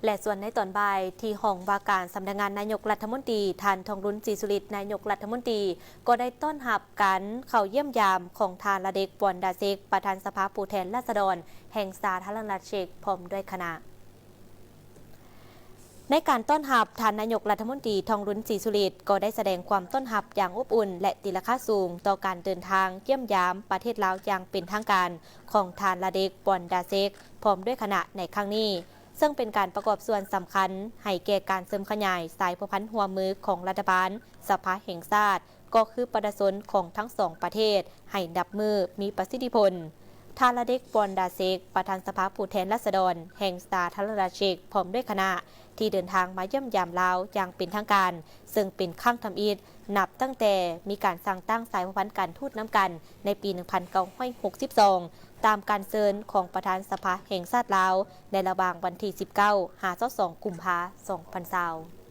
และส่วนในตอนบ่ายที่ห้องว่าการสำนักงานนายกรัฐมนตรีท่านทองรุนศรีสุริตนายกรัฐมนตรีก็ได้ต้อนรับการเข้าเยี่ยมยามของทานละเด็กปอนดาเซกประธานสภาผู้แทนราษฎรแห่งสาธารณรัฐเช็กพร้อมด้วยคณะในการต้อนรับท่านนายกรัฐมนตรีทองรุนศรีสุริตก็ได้แสดงความต้อนรับอย่างอบอุ่นและตีราคาสูงต่อการเดินทางเยี่ยมยามประเทศลาวอย่างเป็นทางการของทานละเด็กปอนดาเซกพร้อมด้วยคณะในครั้งนี้ซึ่งเป็นการประกอบส่วนสำคัญให้แก่การเสริมขยายสายพันธุ์หัวมือของรัฐบาลสภาแห่งชาติก็คือประสนของทั้งสองประเทศให้ดับมือมีประสิทธิผลทานละเด็กปอนดาเซกประธานสภาผู้แทนราษฎรแห่งสาธารณรัฐเช็กพร้อมด้วยคณะที่เดินทางมาเยี่ยมยามลาวอย่างเป็นทางการซึ่งเป็นครั้งทำอิฐนับตั้งแต่มีการสร้างตั้งสายพันธุ์การทูตน้ำกันในปี 1962 ตามการเชิญของประธานสภาแห่งชาติลาวในระหว่างวันที่ 19-22 กุมภาพันธ์ 2020